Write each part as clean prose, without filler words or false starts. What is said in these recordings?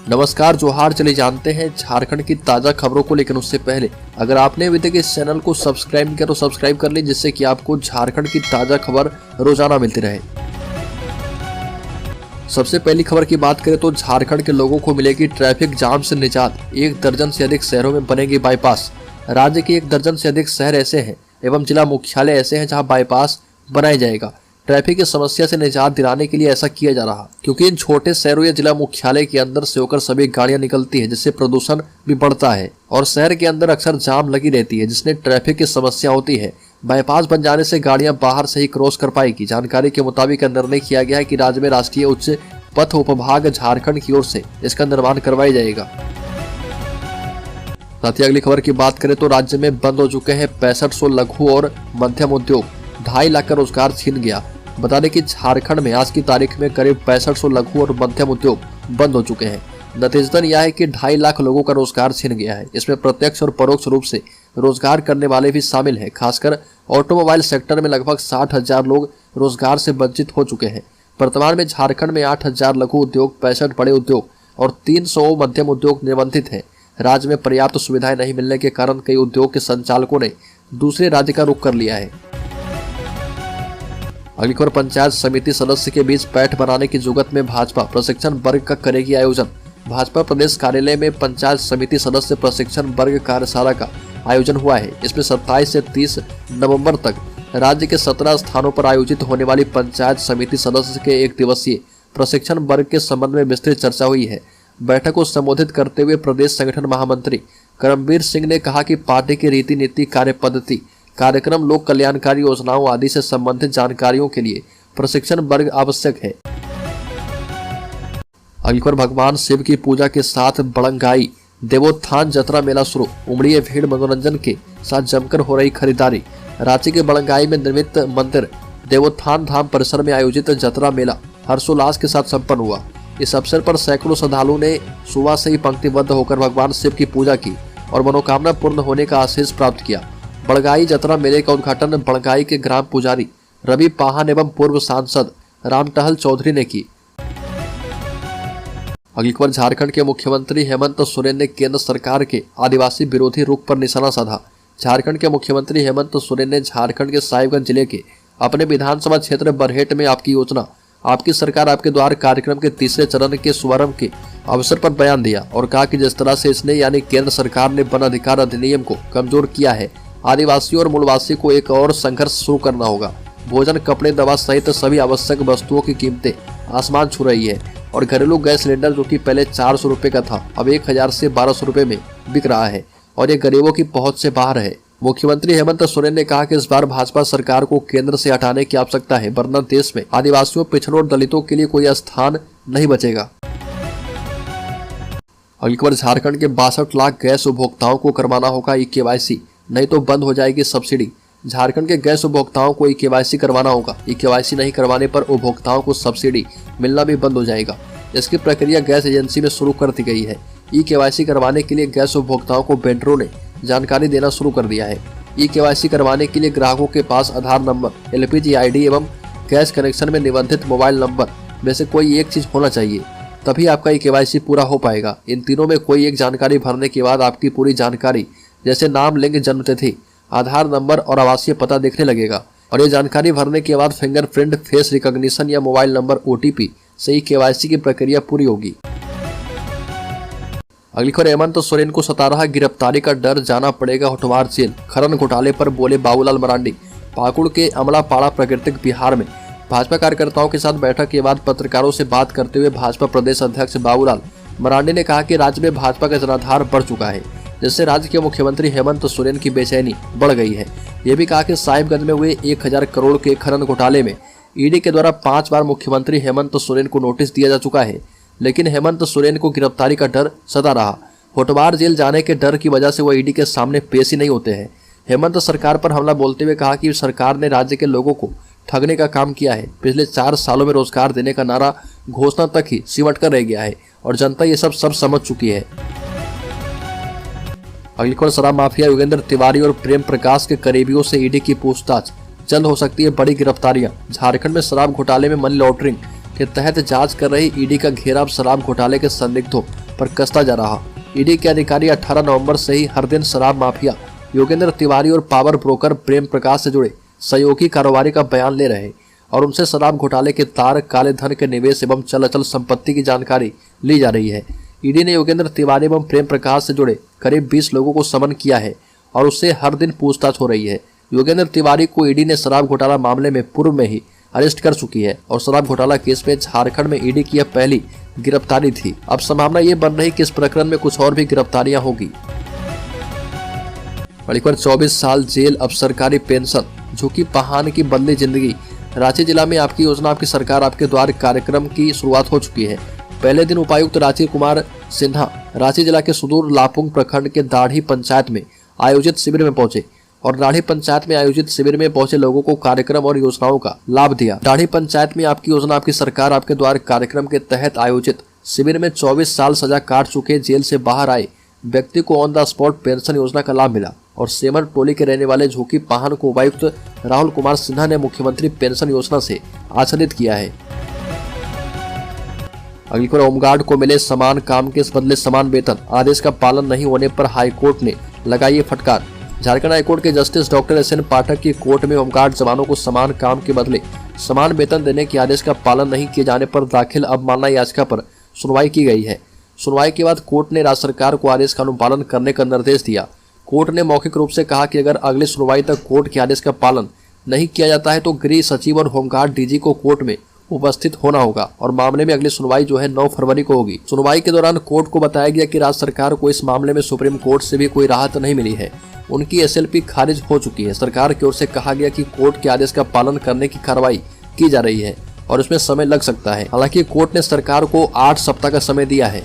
नमस्कार, जोहार। चले जानते हैं झारखंड की ताजा खबरों को, लेकिन उससे पहले अगर आपने अभी तक इस चैनल को सब्सक्राइब नहीं किया तो सब्सक्राइब कर लें, जिससे कि आपको झारखंड की ताजा खबर रोजाना मिलती रहे। सबसे पहली खबर की बात करें तो झारखंड के लोगों को मिलेगी ट्रैफिक जाम से निजात। 1 दर्जन से अधिक शहरों में बनेगी बाईपास। राज्य के 1 दर्जन से अधिक शहर ऐसे हैं एवं जिला मुख्यालय ऐसे हैं जहां बाईपास बनाया जाएगा। ट्रैफिक की समस्या से निजात दिलाने के लिए ऐसा किया जा रहा, क्योंकि इन छोटे शहरों या जिला मुख्यालय के अंदर से होकर सभी गाड़ियां निकलती हैं, जिससे प्रदूषण भी बढ़ता है और शहर के अंदर अक्सर जाम लगी रहती है, जिससे ट्रैफिक की समस्या होती है। बाईपास बन जाने से गाड़ियां बाहर से ही क्रॉस कर पाएगी। जानकारी के मुताबिक निर्णय किया गया है कि राज्य में राष्ट्रीय उच्च पथ उपभाग झारखंड की ओर से इसका निर्माण करवाया जाएगा। साथ ही अगली खबर की बात करें तो राज्य में बंद हो चुके हैं 6500 लघु और मध्यम उद्योग। 2.5 लाख का रोजगार छीन गया। बता दें कि झारखंड में आज की तारीख में करीब 6500 लघु और मध्यम उद्योग बंद हो चुके हैं। नतीजतन यह है कि 2.5 लाख लोगों का रोजगार छीन गया है। इसमें प्रत्यक्ष और परोक्ष रूप से रोजगार करने वाले भी शामिल हैं। खासकर ऑटोमोबाइल सेक्टर में लगभग 60,000 लोग रोजगार से वंचित हो चुके हैं। वर्तमान में झारखंड में 8,000 लघु उद्योग, 65 बड़े उद्योग और 300 मध्यम उद्योग निबंधित हैं। राज्य में पर्याप्त सुविधाएं नहीं मिलने के कारण कई उद्योग के संचालकों ने दूसरे राज्य का रुख कर लिया है। अगली खबर, पंचायत समिति सदस्य के बीच पैठ बनाने की जुगत में भाजपा प्रशिक्षण वर्ग का करेगी आयोजन। भाजपा प्रदेश कार्यालय में पंचायत समिति सदस्य प्रशिक्षण वर्ग कार्यशाला का आयोजन हुआ है। इसमें 27 से 30 नवंबर तक राज्य के 17 स्थानों पर आयोजित होने वाली पंचायत समिति सदस्य के 1 दिवसीय प्रशिक्षण वर्ग के संबंध में विस्तृत चर्चा हुई है। बैठक को संबोधित करते हुए प्रदेश संगठन महामंत्री करमबीर सिंह ने कहा कि पार्टी की रीति नीति, कार्य पद्धति, कार्यक्रम, लोक कल्याणकारी योजनाओं आदि से संबंधित जानकारियों के लिए प्रशिक्षण वर्ग आवश्यक है। अगली खबर, भगवान शिव की पूजा के साथ बड़ंगाई देवोत्थान जतरा मेला शुरू। उमड़ी भीड़, मनोरंजन के साथ जमकर हो रही खरीदारी। रांची के बड़ंगाई में निर्मित मंदिर देवोत्थान धाम परिसर में आयोजित जतरा मेला हर्षोल्लास के साथ संपन्न हुआ। इस अवसर पर सैकड़ों श्रद्धालुओं ने सुबह से ही पंक्तिबद्ध होकर भगवान शिव की पूजा की और मनोकामना पूर्ण होने का आशीष प्राप्त किया। बड़गाई जतरा मेले का उद्घाटन बड़गाई के ग्राम पुजारी रवि पाहन एवं पूर्व सांसद रामटहल चौधरी ने की। अगली खबर, झारखंड के मुख्यमंत्री हेमंत सोरेन ने केंद्र सरकार के आदिवासी विरोधी रुख पर निशाना साधा। झारखंड के मुख्यमंत्री हेमंत सोरेन ने झारखंड के साहिबगंज जिले के अपने विधानसभा क्षेत्र बरहेट में आपकी योजना, आपकी सरकार, आपके द्वार कार्यक्रम के 3रे चरण के शुभारंभ के अवसर पर बयान दिया और कहा कि जिस तरह से इसने यानी केंद्र सरकार ने वन अधिकार अधिनियम को कमजोर किया है, आदिवासियों और मूलवासी को एक और संघर्ष शुरू करना होगा। भोजन, कपड़े, दवा सहित सभी आवश्यक वस्तुओं की कीमतें आसमान छू रही है और घरेलू गैस सिलेंडर जो कि पहले 400 रुपए का था, अब 1000 से 1200 रुपए में बिक रहा है और ये गरीबों की पहुंच से बाहर है। मुख्यमंत्री हेमंत सोरेन ने कहा कि इस बार भाजपा सरकार को केंद्र से हटाने की आवश्यकता है, वरना देश में आदिवासियों, पिछड़ों और दलितों के लिए कोई स्थान नहीं बचेगा। अगली खबर, झारखंड के 62 लाख गैस उपभोक्ताओं को करवाना होगा ई-केवाईसी, नहीं तो बंद हो जाएगी सब्सिडी। झारखंड के गैस उपभोक्ताओं को ई-केवाईसी करवाना होगा। ई-केवाईसी नहीं करवाने पर उपभोक्ताओं को सब्सिडी मिलना भी बंद हो जाएगा। इसकी प्रक्रिया गैस एजेंसी में शुरू कर दी गई है। ई-केवाईसी करवाने के लिए गैस उपभोक्ताओं को वेंडरों ने जानकारी देना शुरू कर दिया है। ई-केवाईसी करवाने के लिए ग्राहकों के पास आधार नंबर, एलपीजी आईडी एवं गैस कनेक्शन में निबंधित मोबाइल नंबर में से कोई एक चीज होना चाहिए, तभी आपका ई-केवाईसी पूरा हो पाएगा। इन तीनों में कोई एक जानकारी भरने के बाद आपकी पूरी जानकारी जैसे नाम, लिंग, जन्मतिथि, आधार नंबर और आवासीय पता दिखने लगेगा और ये जानकारी भरने के बाद फिंगरप्रिंट, फेस रिकॉग्निशन या मोबाइल नंबर, ओटीपी से ही केवाईसी की प्रक्रिया पूरी होगी। अगली खबर, हेमंत सोरेन को सता रहा गिरफ्तारी का डर, जाना पड़ेगा होटवार जेल। खनन घोटाले पर बोले बाबूलाल मरांडी। पाकुड़ के अमलापाड़ा प्राकृतिक बिहार में भाजपा कार्यकर्ताओं के साथ बैठक के बाद पत्रकारों से बात करते हुए भाजपा प्रदेश अध्यक्ष बाबूलाल मरांडी ने कहा कि राज्य में भाजपा का जनाधार बढ़ चुका है, जिससे राज्य के मुख्यमंत्री हेमंत सोरेन की बेचैनी बढ़ गई है। ये भी कहा कि साहिबगंज में हुए 1000 करोड़ के खनन घोटाले में ईडी के द्वारा 5 बार मुख्यमंत्री हेमंत सोरेन को नोटिस दिया जा चुका है, लेकिन हेमंत सोरेन को गिरफ्तारी का डर सता रहा। होटवार जेल जाने के डर की वजह से वो ईडी के सामने पेश ही नहीं होते हैं। हेमंत सरकार पर हमला बोलते हुए कहा कि सरकार ने राज्य के लोगों को ठगने का काम किया है। पिछले 4 सालों में रोजगार देने का नारा घोषणा तक ही सिमट कर रह गया है और जनता ये सब समझ चुकी है। अगली खबर, शराब माफिया योगेंद्र तिवारी और प्रेम प्रकाश के करीबियों से ईडी की पूछताछ, जल्द हो सकती है बड़ी गिरफ्तारियां। झारखंड में शराब घोटाले में मनी लॉन्ड्रिंग के तहत जांच कर रही ईडी का घेराव शराब घोटाले के संदिग्धों पर कसता जा रहा। ईडी के अधिकारी 18 नवंबर से ही हर दिन शराब माफिया योगेंद्र तिवारी और पावर ब्रोकर प्रेम प्रकाश से जुड़े सहयोगी कारोबारी का बयान ले रहे और उनसे शराब घोटाले के तार, काले धन के निवेश एवं चल अचल संपत्ति की जानकारी ली जा रही है। ईडी ने योगेंद्र तिवारी एवं प्रेम प्रकाश से जुड़े करीब 20 लोगों को समन किया है और उससे हर दिन पूछताछ हो रही है। योगेंद्र तिवारी को ईडी ने शराब घोटाला मामले में पूर्व में ही अरेस्ट कर चुकी है और शराब घोटाला केस में झारखंड में ईडी की यह पहली गिरफ्तारी थी। अब संभावना ये बन रही कि इस प्रकरण में कुछ और भी गिरफ्तारियां होगी। बड़ीकर 24 साल जेल, अब सरकारी पेंशन, झुकी पहान की बदली जिंदगी। रांची जिला में आपकी योजना आपकी सरकार आपके द्वार कार्यक्रम की शुरुआत हो चुकी है। पहले दिन उपायुक्त रांची कुमार सिन्हा रांची जिला के सुदूर लापुंग प्रखंड के दाढ़ी पंचायत में आयोजित शिविर में पहुंचे और दाढ़ी पंचायत में आयोजित शिविर में पहुंचे लोगों को कार्यक्रम और योजनाओं का लाभ दिया। दाढ़ी पंचायत में आपकी योजना आपकी सरकार आपके द्वार कार्यक्रम के तहत आयोजित शिविर में 24 साल सजा काट चुके जेल से बाहर आए व्यक्ति को ऑन द स्पॉट पेंशन योजना का लाभ मिला और सेमर टोली के रहने वाले झुकी पाहन को उपायुक्त राहुल कुमार सिन्हा ने मुख्यमंत्री पेंशन योजना से आच्छादित किया है। अगली खबर, होमगार्ड को मिले समान काम के बदले समान वेतन, आदेश का पालन नहीं होने पर हाईकोर्ट ने लगाई फटकार। झारखंड हाईकोर्ट के जस्टिस डॉक्टर एस एन पाठक की कोर्ट में होमगार्ड जवानों को समान काम के बदले समान वेतन देने के आदेश का पालन नहीं किए जाने पर दाखिल अवमानना याचिका पर सुनवाई की गई है। सुनवाई के बाद कोर्ट ने राज्य सरकार को आदेश का अनुपालन करने का निर्देश दिया। कोर्ट ने मौखिक रूप से कहा कि अगर अगली सुनवाई तक कोर्ट के आदेश का पालन नहीं किया जाता है तो गृह सचिव और होमगार्ड डीजी को कोर्ट में उपस्थित होना होगा और मामले में अगली सुनवाई जो है 9 फरवरी को होगी। सुनवाई के दौरान कोर्ट को बताया गया कि राज्य सरकार को इस मामले में सुप्रीम कोर्ट से भी कोई राहत नहीं मिली है, उनकी एसएलपी खारिज हो चुकी है। सरकार की ओर से कहा गया कि कोर्ट के आदेश का पालन करने की कार्रवाई की जा रही है और उसमें समय लग सकता है। हालांकि कोर्ट ने सरकार को 8 सप्ताह का समय दिया है।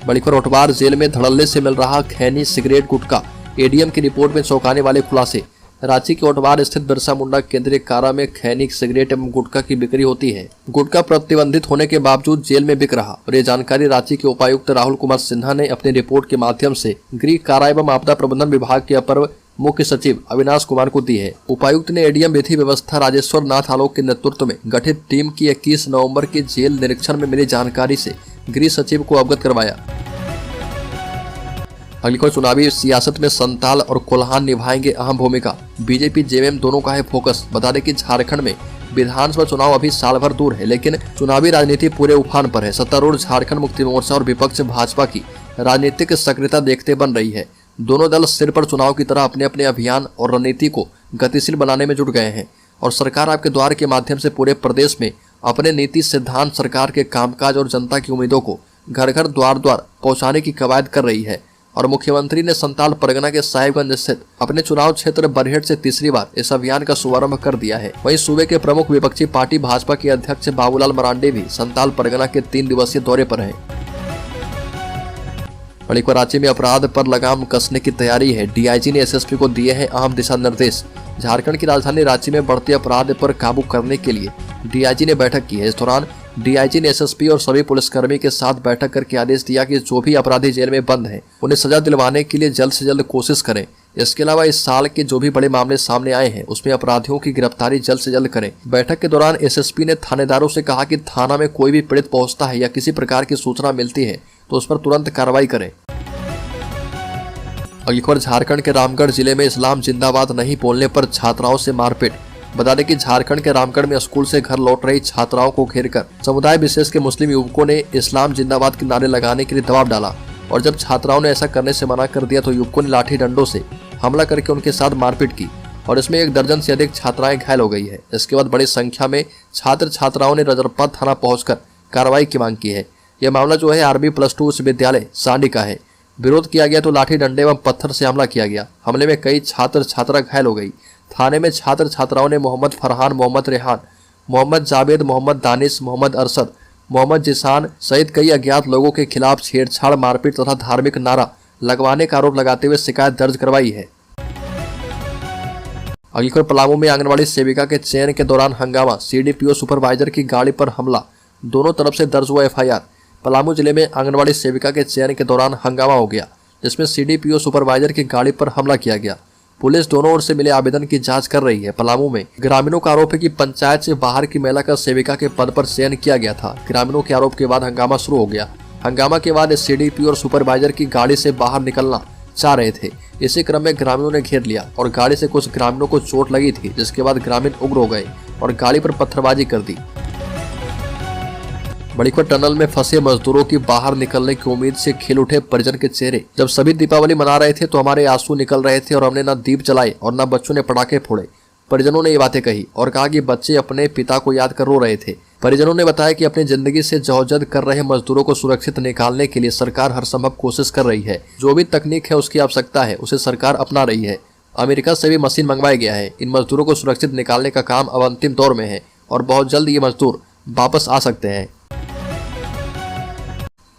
बड़ी खबर, होटवार जेल में धड़ल्ले से मिल रहा खैनी, सिगरेट, गुटखा। एडीएम की रिपोर्ट में चौंकाने वाले खुलासे। रांची के होटवार स्थित बिरसा मुंडा केंद्रीय कारा में खैनी, सिगरेट एवं गुटखा की बिक्री होती है। गुटखा प्रतिबंधित होने के बावजूद जेल में बिक रहा और ये जानकारी रांची के उपायुक्त राहुल कुमार सिन्हा ने अपनी रिपोर्ट के माध्यम से गृह कारा एवं आपदा प्रबंधन विभाग के अपर मुख्य सचिव अविनाश कुमार को दी है। उपायुक्त ने एडीएम विधि व्यवस्था राजेश्वर नाथ आलोक के नेतृत्व में गठित टीम की 21 नवंबर के जेल निरीक्षण में मिली जानकारी से गृह सचिव को अवगत करवाया। अगली खबर, चुनावी सियासत में संताल और कोल्हान निभाएंगे अहम भूमिका। बीजेपी जेएमएम दोनों का है फोकस। बता दें कि झारखंड में विधानसभा चुनाव अभी साल भर दूर है, लेकिन चुनावी राजनीति पूरे उफान पर है। सत्तारूढ़ झारखंड मुक्ति मोर्चा और विपक्ष भाजपा की राजनीतिक सक्रियता देखते बन रही है। दोनों दल सिर पर चुनाव की तरह अपने अपने अभियान और रणनीति को गतिशील बनाने में जुट गए हैं और सरकार आपके द्वार के माध्यम से पूरे प्रदेश में अपने नीति, सिद्धांत, सरकार के कामकाज और जनता की उम्मीदों को घर घर, द्वार द्वार पहुंचाने की कवायद कर रही है। और मुख्यमंत्री ने संताल परगना के साहिबगंज स्थित अपने चुनाव क्षेत्र बरहेट से तीसरी बार इस अभियान का शुभारंभ कर दिया है। वहीं सूबे के प्रमुख विपक्षी पार्टी भाजपा के अध्यक्ष बाबूलाल मरांडी भी संताल परगना के 3 दिवसीय दौरे पर हैं। बड़ी रांची में अपराध पर लगाम कसने की तैयारी है। डीआईजी ने एसएसपी को दिए हैं अहम दिशा निर्देश। झारखंड की राजधानी रांची में बढ़ते अपराध पर काबू करने के लिए डीआईजी ने बैठक की है। इस दौरान डीआईजी ने एसएसपी और सभी पुलिसकर्मी के साथ बैठक करके आदेश दिया कि जो भी अपराधी जेल में बंद हैं, उन्हें सजा दिलवाने के लिए जल्द से जल्द कोशिश करें। इसके अलावा इस साल के जो भी बड़े मामले सामने आए हैं उसमें अपराधियों की गिरफ्तारी जल्द से जल्द करें। बैठक के दौरान एसएसपी ने थानेदारों से कहा कि थाना में कोई भी पीड़ित पहुंचता है या किसी प्रकार की सूचना मिलती है तो उस पर तुरंत कार्रवाई करें। अगली खबर, झारखंड के रामगढ़ जिले में इस्लाम जिंदाबाद नहीं बोलने पर छात्राओं से मारपीट। बता दें कि झारखंड के रामगढ़ में स्कूल से घर लौट रही छात्राओं को घेरकर समुदाय विशेष के मुस्लिम युवकों ने इस्लाम जिंदाबाद के नारे लगाने के लिए दबाव डाला और जब छात्राओं ने ऐसा करने से मना कर दिया तो युवकों ने लाठी डंडों से हमला करके उनके साथ मारपीट की और इसमें 1 दर्जन से अधिक छात्राएं घायल हो गई है। इसके बाद बड़ी संख्या में छात्र छात्राओं ने रजरप्पा थाना पहुंचकर कार्रवाई की मांग की है। यह मामला जो है आरबी+2 उच्च विद्यालय सांडी का है। विरोध किया गया तो लाठी डंडे एवं पत्थर से हमला किया गया। हमले में कई छात्र छात्रा घायल हो गई। थाने में छात्र छात्राओं ने मोहम्मद फरहान, मोहम्मद रेहान, मोहम्मद जावेद, मोहम्मद दानिश, मोहम्मद अरशद, मोहम्मद जिसान सहित कई अज्ञात लोगों के खिलाफ छेड़छाड़, मारपीट तथा धार्मिक नारा लगवाने का आरोप लगाते हुए शिकायत दर्ज करवाई है। अगली खबर, पलामू में आंगनबाड़ी सेविका के चयन के दौरान हंगामा, सीडीपीओ सुपरवाइजर की गाड़ी पर हमला, दोनों तरफ से दर्ज हुआ एफआईआर। पलामू जिले में आंगनबाड़ी सेविका के चयन के दौरान हंगामा हो गया जिसमें सीडीपीओ सुपरवाइजर की गाड़ी पर हमला किया गया। पुलिस दोनों ओर से मिले आवेदन की जांच कर रही है। पलामू में ग्रामीणों का आरोप है कि पंचायत से बाहर की महिला का सेविका के पद पर चयन किया गया था। ग्रामीणों के आरोप के बाद हंगामा शुरू हो गया। हंगामा के बाद सीडीपी और सुपरवाइजर की गाड़ी से बाहर निकलना चाह रहे थे। इसी क्रम में ग्रामीणों ने घेर लिया और गाड़ी से कुछ ग्रामीणों को चोट लगी थी, जिसके बाद ग्रामीण उग्र हो गए और गाड़ी पर पत्थरबाजी कर दी। बड़ीखर टनल में फंसे मजदूरों की बाहर निकलने की उम्मीद से खिल उठे परिजन के चेहरे। जब सभी दीपावली मना रहे थे तो हमारे आंसू निकल रहे थे और हमने न दीप जलाए और न बच्चों ने पटाखे फोड़े। परिजनों ने ये बातें कही और कहा कि बच्चे अपने पिता को याद कर रो रहे थे। परिजनों ने बताया कि अपनी जिंदगी से जद्दोजहद कर रहे मजदूरों को सुरक्षित निकालने के लिए सरकार हर संभव कोशिश कर रही है। जो भी तकनीक है उसकी आवश्यकता है उसे सरकार अपना रही है। अमेरिका से भी मशीन मंगवाया गया है। इन मजदूरों को सुरक्षित निकालने का काम अब अंतिम दौर में है और बहुत जल्द ये मजदूर वापस आ सकते हैं।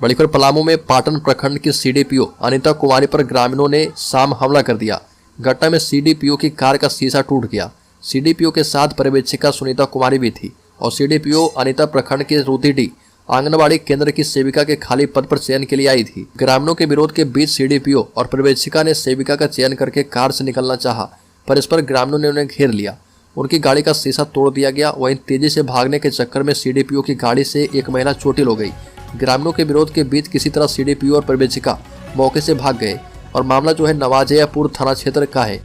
बड़ीखर पलामू में पाटन प्रखंड की सीडीपीओ अनिता कुमारी पर ग्रामीणों ने शाम हमला कर दिया। घटना में सीडीपीओ की कार का शीशा टूट गया। सीडीपीओ के साथ पर्यवेक्षिका सुनीता कुमारी भी थी और सीडीपीओ अनिता प्रखंड के रूतीडी आंगनबाड़ी केंद्र की सेविका के खाली पद पर चयन के लिए आई थी। ग्रामीणों के विरोध के बीच सीडीपीओ और पर्यवेक्षिका ने सेविका का चयन करके कार से निकलना चाहा, पर इस पर ग्रामीणों ने उन्हें घेर लिया। उनकी गाड़ी का शीशा तोड़ दिया गया। वहीं तेजी से भागने के चक्कर में सीडीपीओ की गाड़ी से एक महिला चोटिल हो गई। ग्रामीणों के विरोध के बीच किसी तरह सीडीपीओ और पर्यवेक्षिका मौके से भाग गए और मामला जो है नवाजयपुर थाना क्षेत्र का है।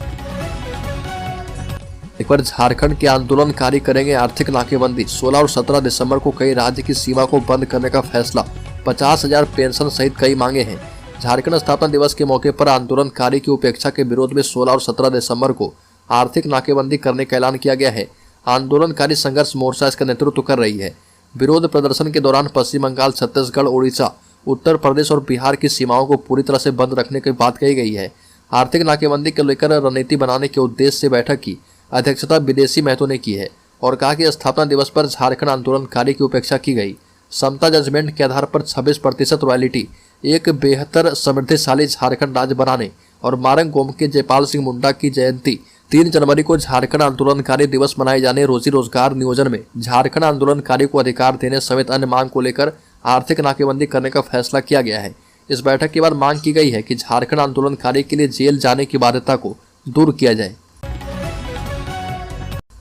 एक बार झारखंड के आंदोलनकारी करेंगे आर्थिक नाकेबंदी। 16 और 17 दिसंबर को कई राज्य की सीमा को बंद करने का फैसला। 50,000 पेंशन सहित कई मांगे हैं। झारखंड स्थापना दिवस के मौके पर आंदोलनकारी की उपेक्षा के विरोध में 16 और 17 दिसंबर को आर्थिक नाकेबंदी करने का ऐलान किया गया है। आंदोलनकारी संघर्ष मोर्चा इसका नेतृत्व कर रही है। विरोध प्रदर्शन के दौरान पश्चिम बंगाल, छत्तीसगढ़, उड़ीसा, उत्तर प्रदेश और बिहार की सीमाओं को पूरी तरह से बंद रखने की बात कही गई है। आर्थिक नाकेबंदी को लेकर रणनीति बनाने के उद्देश्य से बैठक की अध्यक्षता विदेशी महतो ने की है और कहा कि स्थापना दिवस पर झारखंड आंदोलनकारी की उपेक्षा की गई। समता जजमेंट के आधार पर 26% रॉयल्टी, एक बेहतर समृद्धिशाली झारखंड राज्य बनाने और मारंग गोम के जयपाल सिंह मुंडा की जयंती 3 जनवरी को झारखंड आंदोलनकारी दिवस मनाए जाने, रोजी रोजगार नियोजन में झारखंड आंदोलनकारी को अधिकार देने समेत अन्य मांग को लेकर आर्थिक नाकेबंदी करने का फैसला किया गया है। इस बैठक के बाद मांग की गई है कि झारखंड आंदोलनकारी के लिए जेल जाने की बाध्यता को दूर किया जाए।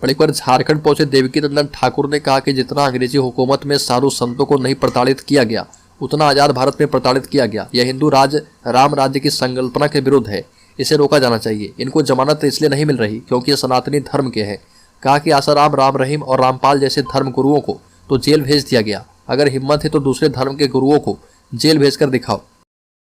एक बार झारखंड पहुंचे देवकी नंदन ठाकुर ने कहा कि जितना अंग्रेजी हुकूमत में साधु संतों को नहीं प्रताड़ित किया गया, उतना आजाद भारत में प्रताड़ित किया गया। यह हिंदू राज राम राज्य की संकल्पना के विरुद्ध है। इसे रोका जाना चाहिए। इनको जमानत इसलिए नहीं मिल रही क्योंकि ये सनातनी धर्म के हैं। कहा कि आसाराम, राम रहीम और रामपाल जैसे धर्म गुरुओं को तो जेल भेज दिया गया। अगर हिम्मत है तो दूसरे धर्म के गुरुओं को जेल भेजकर दिखाओ।